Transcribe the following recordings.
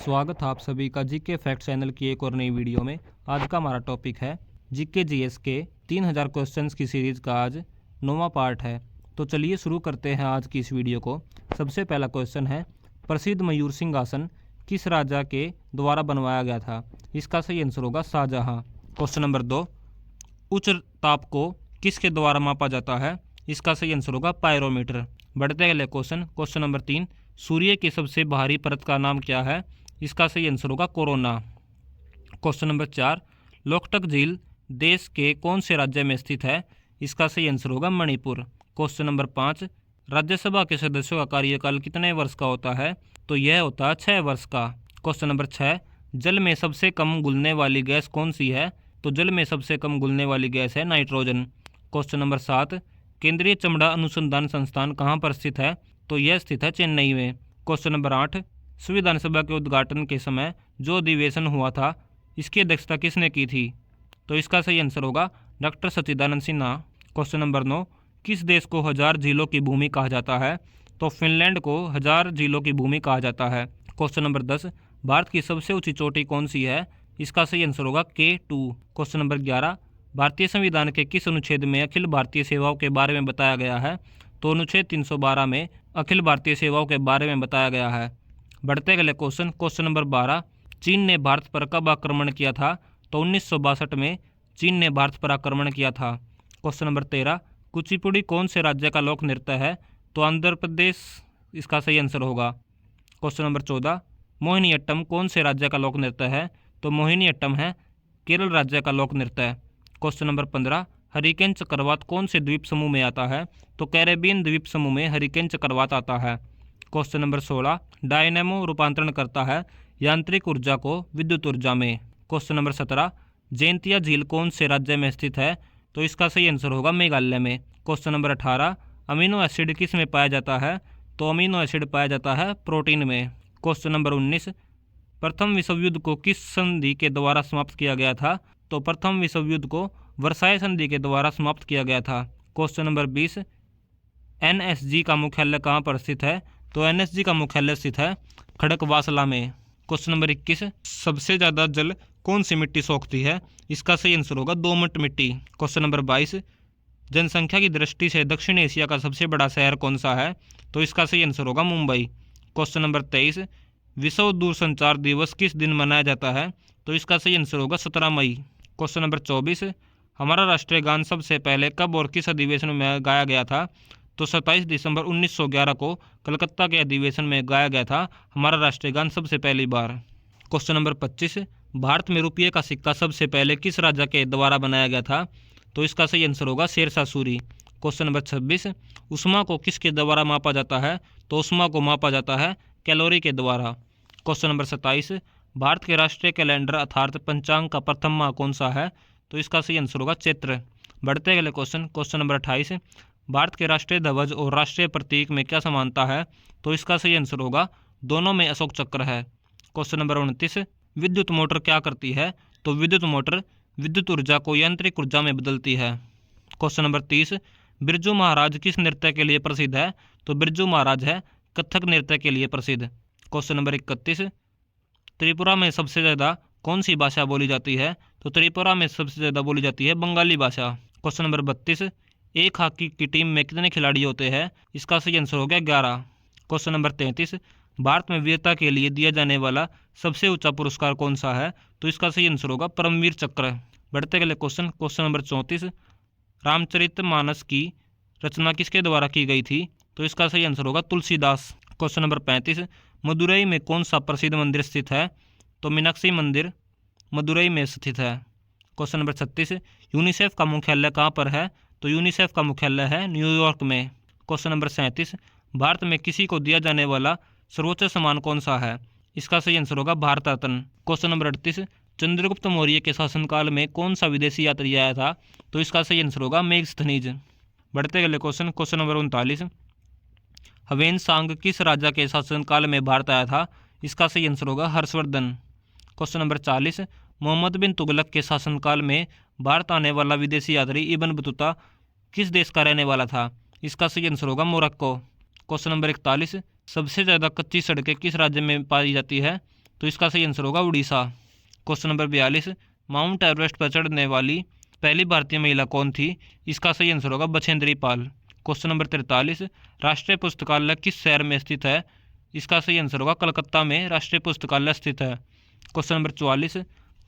स्वागत है आप सभी का जीके फैक्ट चैनल की एक और नई वीडियो में। आज का हमारा टॉपिक है जीके जीएस के 3000 क्वेश्चंस की सीरीज का आज 9वां पार्ट है। तो चलिए शुरू करते हैं आज की इस वीडियो को। सबसे पहला क्वेश्चन है, प्रसिद्ध मयूर सिंह आसन किस राजा के द्वारा बनवाया गया था? इसका सही आंसर होगा शाहजहां। क्वेश्चन नंबर 2, उच्च ताप को किसके द्वारा मापा जाता है? इसका सही आंसर होगा पायरोमीटर। बढ़ते अगले क्वेश्चन नंबर 3, सूर्य की सबसे बाहरी परत का नाम क्या है? इसका सही आंसर होगा कोरोना। क्वेश्चन नंबर 4, लोकटक झील देश के कौन से राज्य में स्थित है? इसका सही आंसर होगा मणिपुर। क्वेश्चन नंबर 5, राज्यसभा के सदस्यों का कार्यकाल कितने वर्ष का होता है? तो यह होता है 6 वर्ष का। क्वेश्चन नंबर 6, जल में सबसे कम घुलने वाली गैस कौन सी है? तो जल में सबसे कम घुलने वाली गैस है नाइट्रोजन। क्वेश्चन नंबर 7, केंद्रीय चमड़ा अनुसंधान संस्थान कहाँ पर स्थित है? तो यह स्थित है चेन्नई में। क्वेश्चन नंबर 8, संविधान सभा के उद्घाटन के समय जो अधिवेशन हुआ था, इसकी अध्यक्षता किसने की थी? तो इसका सही आंसर होगा डॉक्टर सच्चिदानंद सिन्हा। क्वेश्चन नंबर 9, किस देश को 1000 झीलों की भूमि कहा जाता है? तो फिनलैंड को 1000 झीलों की भूमि कहा जाता है। क्वेश्चन नंबर 10, भारत की सबसे ऊंची चोटी कौन सी है? इसका सही आंसर होगा K2। क्वेश्चन नंबर 11, भारतीय संविधान के किस अनुच्छेद में अखिल भारतीय सेवाओं के बारे में बताया गया है? तो अनुच्छेद 312 में अखिल भारतीय सेवाओं के बारे में बताया गया है। बढ़ते अगले क्वेश्चन नंबर 12, चीन ने भारत पर कब आक्रमण किया था? तो 1962 में चीन ने भारत पर आक्रमण किया था। क्वेश्चन नंबर 13, कुचिपुड़ी कौन से राज्य का लोक नृत्य है? तो आंध्र प्रदेश इसका सही आंसर होगा। क्वेश्चन नंबर 14, मोहिनीअट्टम कौन से राज्य का लोक नृत्य है? तो मोहिनीअट्टम है केरल राज्य का लोक नृत्य है। क्वेश्चन नंबर 15, हरिकेन चक्रवात कौन से द्वीप समूह में आता है? तो कैरेबियन द्वीप समूह में हरिकेन चक्रवात आता है। क्वेश्चन नंबर 16, डायनेमो रूपांतरण करता है यांत्रिक ऊर्जा को विद्युत ऊर्जा में। क्वेश्चन नंबर 17, जैंतिया झील कौन से राज्य में स्थित है? तो इसका सही आंसर होगा मेघालय में। क्वेश्चन नंबर 18, अमीनो एसिड किस में पाया जाता है? तो अमीनो एसिड पाया जाता है प्रोटीन में। क्वेश्चन नंबर 19, प्रथम विश्व युद्ध को किस संधि के द्वारा समाप्त किया गया था? तो प्रथम विश्व युद्ध को वर्साई संधि के द्वारा समाप्त किया गया था। क्वेश्चन नंबर 20, एनएसजी का मुख्यालय कहाँ पर स्थित है? तो एनएसजी का मुख्यालय स्थित है खड़कवासला में। क्वेश्चन नंबर 21, सबसे ज़्यादा जल कौन सी मिट्टी सोखती है? इसका सही आंसर होगा दोमट मिट्टी। क्वेश्चन नंबर 22, जनसंख्या की दृष्टि से दक्षिण एशिया का सबसे बड़ा शहर कौन सा है? तो इसका सही आंसर होगा मुंबई। क्वेश्चन नंबर 23, विश्व दूरसंचार दिवस किस दिन मनाया जाता है? तो इसका सही आंसर होगा 17 मई। क्वेश्चन नंबर 24, हमारा राष्ट्रीय गान सबसे पहले कब और किस अधिवेशन में गाया गया था? तो 27 दिसंबर 1911 को कलकत्ता के अधिवेशन में गाया गया था हमारा राष्ट्रीय गान सबसे पहली बार। क्वेश्चन नंबर 25, भारत में रुपये का सिक्का सबसे पहले किस राजा के द्वारा बनाया गया था? तो इसका सही आंसर होगा शेरशाह सूरी। क्वेश्चन नंबर 26, ऊष्मा को किसके द्वारा मापा जाता है? तो ऊष्मा को मापा जाता है कैलोरी के द्वारा। क्वेश्चन नंबर 27, भारत के राष्ट्रीय कैलेंडर अर्थात पंचांग का प्रथम माह कौन सा है? तो इसका सही आंसर होगा चैत्र। बढ़ते अगले क्वेश्चन नंबर 28, भारत के राष्ट्रीय ध्वज और राष्ट्रीय प्रतीक में क्या समानता है? तो इसका सही आंसर होगा दोनों में अशोक चक्र है। क्वेश्चन नंबर 29, विद्युत मोटर क्या करती है? तो विद्युत मोटर विद्युत ऊर्जा को यांत्रिक ऊर्जा में बदलती है। क्वेश्चन नंबर 30, बिरजू महाराज किस नृत्य के लिए प्रसिद्ध है? तो बिरजू महाराज है कथक नृत्य के लिए प्रसिद्ध। क्वेश्चन नंबर 31, त्रिपुरा में सबसे ज़्यादा कौन सी भाषा बोली जाती है? तो त्रिपुरा में सबसे ज़्यादा बोली जाती है बंगाली भाषा। क्वेश्चन नंबर 32, एक हॉकी की टीम में कितने खिलाड़ी होते हैं? इसका सही आंसर हो गया 11। क्वेश्चन नंबर 33, भारत में वीरता के लिए दिया जाने वाला सबसे ऊंचा पुरस्कार कौन सा है? तो इसका सही आंसर होगा परमवीर चक्र। बढ़ते अगले क्वेश्चन नंबर 34, रामचरितमानस की रचना किसके द्वारा की गई थी? तो इसका सही आंसर होगा तुलसीदास। क्वेश्चन नंबर 35, मदुरई में कौन सा प्रसिद्ध मंदिर स्थित है? तो मीनाक्षी मंदिर मदुरई में स्थित है। क्वेश्चन नंबर 36, यूनिसेफ का मुख्यालय कहाँ पर है? तो यूनिसेफ का मुख्यालय है न्यूयॉर्क में। क्वेश्चन नंबर 37, भारत में किसी को दिया जाने वाला सर्वोच्च सम्मान कौन सा है? इसका सही आंसर होगा भारत रत्न। क्वेश्चन नंबर 38, चंद्रगुप्त मौर्य के शासनकाल में कौन सा विदेशी यात्री आया था? तो इसका सही आंसर होगा मेगस्थनीज। बढ़ते अगले क्वेश्चन नंबर 39, हवेन सांग किस राजा के शासनकाल में भारत आया था? इसका सही आंसर होगा हर्षवर्धन। क्वेश्चन नंबर 40, मोहम्मद बिन तुगलक के शासनकाल में भारत आने वाला विदेशी यात्री इब्न बतूता किस देश का रहने वाला था? इसका सही आंसर होगा मोरक्को। क्वेश्चन नंबर 41, सबसे ज़्यादा कच्ची सड़कें किस राज्य में पाई जाती है? तो इसका सही आंसर होगा Orissa. Question number 42, mount Everest पर चढ़ने वाली पहली भारतीय महिला कौन थी? इसका सही आंसर होगा बछेंद्री पाल। क्वेश्चन नंबर 43, राष्ट्रीय पुस्तकालय किस शहर में स्थित है? इसका सही आंसर होगा कलकत्ता में राष्ट्रीय पुस्तकालय स्थित है। क्वेश्चन नंबर 44,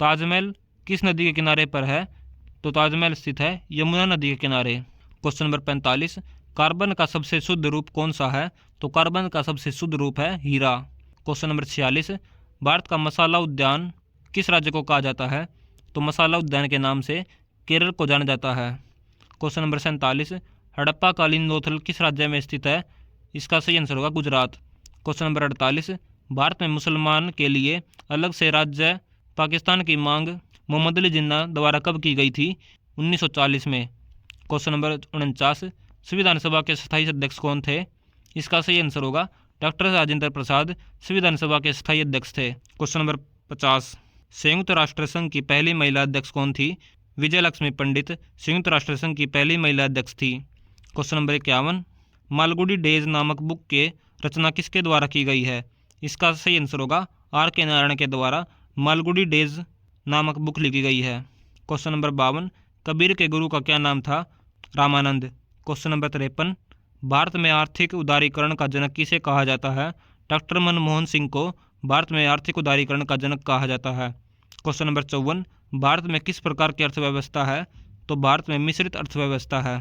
ताजमहल किस नदी के किनारे पर है? तो ताजमहल स्थित है यमुना नदी के किनारे। क्वेश्चन नंबर 45, कार्बन का सबसे शुद्ध रूप कौन सा है? तो कार्बन का सबसे शुद्ध रूप है हीरा। क्वेश्चन नंबर 46, भारत का मसाला उद्यान किस राज्य को कहा जाता है? तो मसाला उद्यान के नाम से केरल को जाना जाता है। क्वेश्चन नंबर 47, हड़प्पा कालीन लोथल किस राज्य में स्थित है? इसका सही आंसर होगा गुजरात। क्वेश्चन नंबर 48, भारत में मुसलमान के लिए अलग से राज्य पाकिस्तान की मांग मोहम्मद अली जिन्ना द्वारा कब की गई थी? 1940 में। क्वेश्चन नंबर 49, संविधान सभा के स्थायी अध्यक्ष कौन थे? इसका सही आंसर होगा डॉक्टर राजेंद्र प्रसाद संविधान सभा के स्थायी अध्यक्ष थे। क्वेश्चन नंबर 50, संयुक्त राष्ट्र संघ की पहली महिला अध्यक्ष कौन थी? विजय लक्ष्मी पंडित संयुक्त राष्ट्र संघ की पहली महिला अध्यक्ष थी। क्वेश्चन नंबर 51, मालगुडी डेज नामक बुक के रचना किसके द्वारा की गई है? इसका सही आंसर होगा R.K. नारायण के द्वारा मालगुडी डेज नामक बुक लिखी गई है। क्वेश्चन नंबर 52, कबीर के गुरु का क्या नाम था? रामानंद। क्वेश्चन नंबर 53, भारत में आर्थिक उदारीकरण का जनक किसे कहा जाता है? डॉक्टर मनमोहन सिंह को भारत में आर्थिक उदारीकरण का जनक कहा जाता है। क्वेश्चन नंबर 54, भारत में किस प्रकार की अर्थव्यवस्था है? तो भारत में मिश्रित अर्थव्यवस्था है।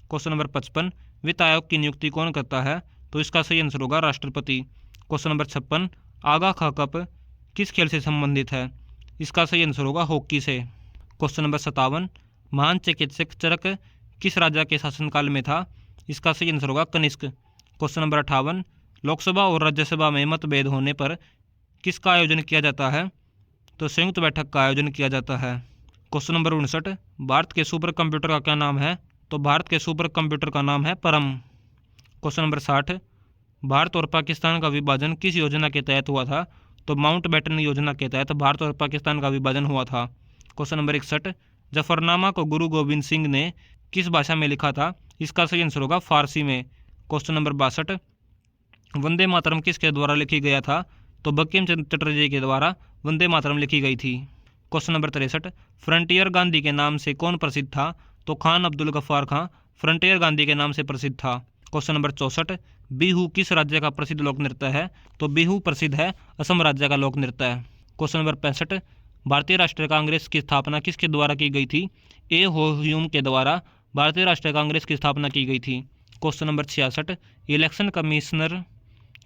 क्वेश्चन नंबर 55, वित्त आयोग की नियुक्ति कौन करता है? तो इसका सही आंसर होगा राष्ट्रपति। क्वेश्चन नंबर 56, आगा खा कप किस खेल से संबंधित है? इसका सही आंसर होगा हॉकी से। क्वेश्चन नंबर 57, महान चिकित्सक चरक किस राजा के शासनकाल में था? इसका सही आंसर होगा कनिष्क। क्वेश्चन नंबर 58, लोकसभा और राज्यसभा में मतभेद होने पर किसका आयोजन किया जाता है? तो संयुक्त बैठक का आयोजन किया जाता है। क्वेश्चन नंबर 59, भारत के सुपर कंप्यूटर का क्या नाम है? तो भारत के सुपर कंप्यूटर का नाम है परम। क्वेश्चन नंबर 60, भारत और पाकिस्तान का विभाजन किस योजना के तहत हुआ था? तो माउंटबेटन योजना के तहत भारत और पाकिस्तान का विभाजन हुआ था। क्वेश्चन नंबर 61, जफरनामा को गुरु गोविंद सिंह ने किस भाषा में लिखा था? इसका सही आंसर होगा फारसी में। क्वेश्चन नंबर 62, वंदे मातरम किसके द्वारा लिखी गया था? तो बंकिम चंद्र चटर्जी के द्वारा वंदे मातरम लिखी गई थी। क्वेश्चन नंबर 63, फ्रंटियर गांधी के नाम से कौन प्रसिद्ध था? तो खान अब्दुल गफ्फार खां फ्रंटियर गांधी के नाम से प्रसिद्ध था। क्वेश्चन नंबर 64, बिहू किस राज्य का प्रसिद्ध लोक नृत्य है? तो बिहू प्रसिद्ध है असम राज्य का लोक नृत्य है। क्वेश्चन नंबर 65, भारतीय राष्ट्रीय कांग्रेस की स्थापना किसके द्वारा की गई थी? ए हो ह्यूम के द्वारा भारतीय राष्ट्रीय कांग्रेस की स्थापना की गई थी। क्वेश्चन नंबर 66, इलेक्शन कमिश्नर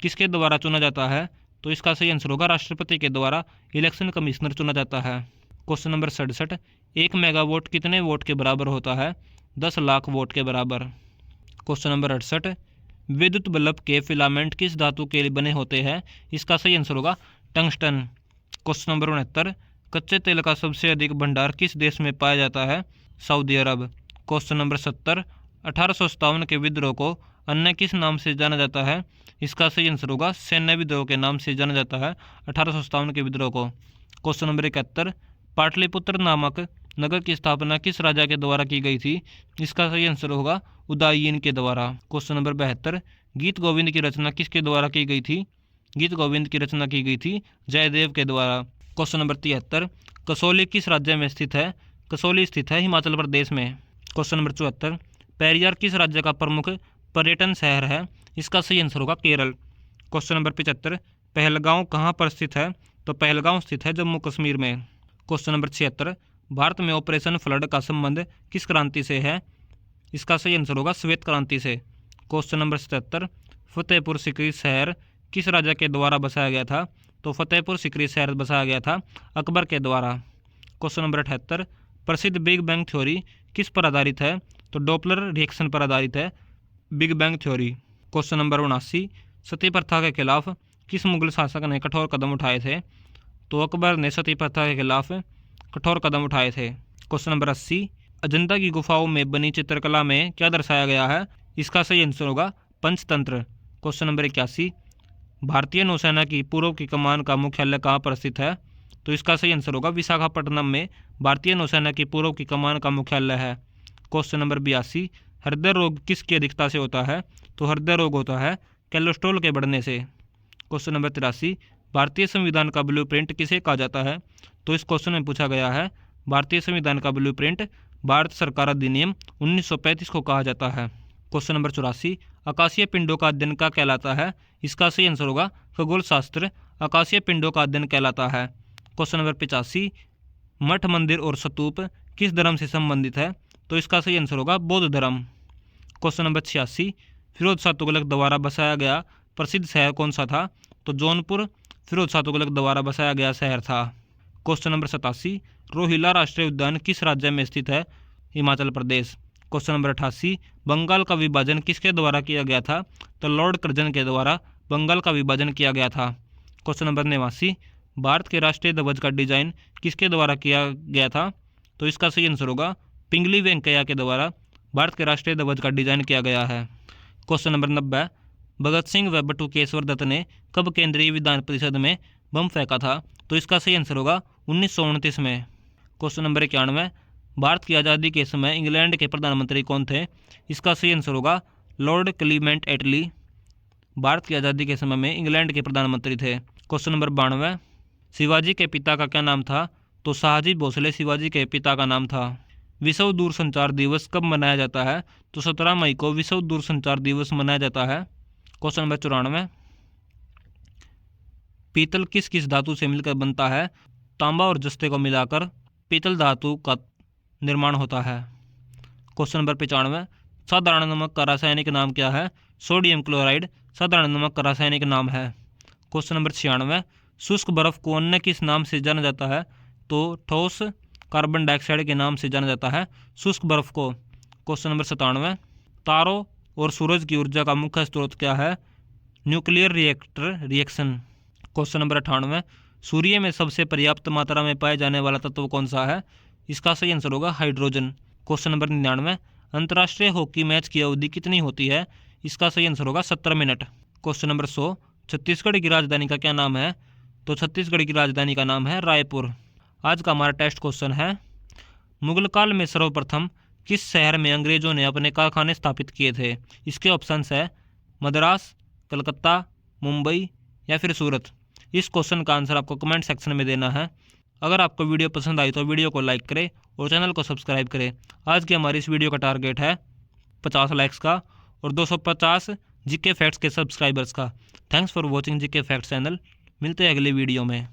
किसके द्वारा चुना जाता है? तो इसका सही आंसर होगा राष्ट्रपति के द्वारा इलेक्शन कमिश्नर चुना जाता है। क्वेश्चन नंबर 67, 1 मेगावाट कितने वोट के बराबर होता है? 10 लाख वोट के बराबर। क्वेश्चन नंबर 68, विद्युत बल्ब के फिलामेंट किस धातु के बने होते हैं? इसका सही आंसर होगा टंगस्टन। क्वेश्चन नंबर 69, कच्चे तेल का सबसे अधिक भंडार किस देश में पाया जाता है? सऊदी अरब। क्वेश्चन नंबर 70, 1857 के विद्रोह को अन्य किस नाम से जाना जाता है? इसका सही आंसर होगा सैन्य विद्रोह के नाम से जाना जाता है 1857 के विद्रोह को। क्वेश्चन नंबर 71, पाटलिपुत्र नामक नगर की स्थापना किस राजा के द्वारा की गई थी? इसका सही आंसर होगा उदयन के द्वारा। क्वेश्चन नंबर 72, गीत गोविंद की रचना किसके द्वारा की गई थी? गीत गोविंद की रचना की गई थी जयदेव के द्वारा। क्वेश्चन नंबर 73, कसौली किस राज्य में स्थित है? कसौली स्थित है हिमाचल प्रदेश में। क्वेश्चन नंबर 74, पेरियार किस राज्य का प्रमुख पर्यटन शहर है? इसका सही आंसर होगा केरल। क्वेश्चन नंबर 75, पहलगांव कहाँ पर स्थित है? तो पहलगांव स्थित है जम्मू कश्मीर में। क्वेश्चन नंबर 76, भारत में ऑपरेशन फ्लड का संबंध किस क्रांति से है? इसका सही आंसर होगा श्वेत क्रांति से। क्वेश्चन नंबर 77, फतेहपुर सीकरी शहर किस राजा के द्वारा बसाया गया था? तो फतेहपुर सीकरी शहर बसाया गया था अकबर के द्वारा। क्वेश्चन नंबर 78, प्रसिद्ध बिग बैंग थ्योरी किस पर आधारित है? तो डॉपलर रिएक्शन पर आधारित है big bang theory. Question number 79, सती प्रथा के खिलाफ किस मुगल शासक ने कठोर कदम उठाए थे? तो अकबर ने सती प्रथा के खिलाफ कठोर कदम उठाए थे। क्वेश्चन नंबर 80, अजंता की गुफाओं में बनी चित्रकला में क्या दर्शाया गया है? इसका सही आंसर होगा पंचतंत्र। क्वेश्चन नंबर 81, भारतीय नौसेना की पूर्व की कमान का मुख्यालय कहाँ पर स्थित है? तो इसका सही आंसर होगा विशाखापट्टनम में भारतीय नौसेना की पूर्व की कमान का मुख्यालय है। क्वेश्चन नंबर 82, हृदय रोग किसकी अधिकता से होता है? तो हृदय रोग होता है कोलेस्ट्रॉल के बढ़ने से। क्वेश्चन नंबर 83, भारतीय संविधान का ब्लूप्रिंट किसे कहा जाता है? तो इस क्वेश्चन में पूछा गया है भारतीय संविधान का ब्लूप्रिंट भारत सरकार अधिनियम 1935 को कहा जाता है। क्वेश्चन नंबर 84, आकाशीय पिंडों का अध्ययन क्या कहलाता है? इसका सही आंसर होगा खगोल शास्त्र आकाशीय पिंडों का अध्ययन कहलाता है। क्वेश्चन नंबर 85, मठ मंदिर और स्तूप किस धर्म से संबंधित है? तो इसका सही आंसर होगा बौद्ध धर्म। क्वेश्चन नंबर 86, फिरोज शाह तुगलक द्वारा बसाया गया प्रसिद्ध शहर कौन सा था? तो जौनपुर फिरोज शाह तुगलक द्वारा बसाया गया शहर था। क्वेश्चन नंबर 87, रोहिला राष्ट्रीय उद्यान किस राज्य में स्थित है? हिमाचल प्रदेश। क्वेश्चन नंबर 88, बंगाल का विभाजन किसके द्वारा किया गया था? तो लॉर्ड कर्जन के द्वारा बंगाल का विभाजन किया गया था। क्वेश्चन नंबर 89, भारत के राष्ट्रीय ध्वज का डिजाइन किसके द्वारा किया गया था? तो इसका सही आंसर होगा पिंगली वेंकैया के द्वारा भारत के राष्ट्रीय ध्वज का डिजाइन किया गया है। क्वेश्चन नंबर 90, भगत सिंह व बटुकेश्वर दत्त ने कब केंद्रीय विधान परिषद में बम फेंका था? तो इसका सही आंसर होगा 1929 में। क्वेश्चन नंबर 91, भारत की आज़ादी के समय इंग्लैंड के प्रधानमंत्री कौन थे? इसका सही आंसर होगा लॉर्ड क्लीमेंट एटली भारत की आज़ादी के समय में इंग्लैंड के प्रधानमंत्री थे। क्वेश्चन नंबर 92, शिवाजी के पिता का क्या नाम था? तो शाहजी भोसले शिवाजी के पिता का नाम था। विश्व दूरसंचार दिवस कब मनाया जाता है? तो 17 मई को विश्व दूरसंचार दिवस मनाया जाता है। क्वेश्चन नंबर 94, पीतल किस किस धातु से मिलकर बनता है? तांबा और जस्ते को मिलाकर पीतल धातु का निर्माण होता है। क्वेश्चन नंबर 95, साधारण नमक का रासायनिक नाम क्या है? सोडियम क्लोराइड साधारण नमक का रासायनिक नाम है। क्वेश्चन नंबर 96, शुष्क बर्फ को अन्य किस नाम से जाना जाता है? तो ठोस कार्बन डाइऑक्साइड के नाम से जाना जाता है शुष्क बर्फ को। क्वेश्चन नंबर 97, तारों और सूरज की ऊर्जा का मुख्य स्रोत क्या है? Nuclear reactor reaction. Question number 98, सूर्य में सबसे पर्याप्त मात्रा में पाए जाने वाला तत्व कौन सा है? इसका सही आंसर होगा हाइड्रोजन। क्वेश्चन नंबर 99, अंतर्राष्ट्रीय हॉकी मैच की अवधि कितनी होती है? इसका सही आंसर होगा 70 मिनट। क्वेश्चन नंबर 100, छत्तीसगढ़ की राजधानी का क्या नाम है? तो छत्तीसगढ़ की राजधानी का नाम है रायपुर। आज का हमारा टेस्ट क्वेश्चन है, मुगल काल में सर्वप्रथम किस शहर में अंग्रेजों ने अपने कारखाने स्थापित किए थे? इसके ऑप्शंस है मद्रास, कलकत्ता, मुंबई या फिर सूरत। इस क्वेश्चन का आंसर आपको कमेंट सेक्शन में देना है। अगर आपको वीडियो पसंद आई तो वीडियो को लाइक करें और चैनल को सब्सक्राइब करें। आज की हमारी इस वीडियो का टारगेट है 50 लाइक्स का और 250 जीके फैक्ट्स के सब्सक्राइबर्स का। Thanks for watching GK facts channel. मिलते हैं अगले वीडियो में।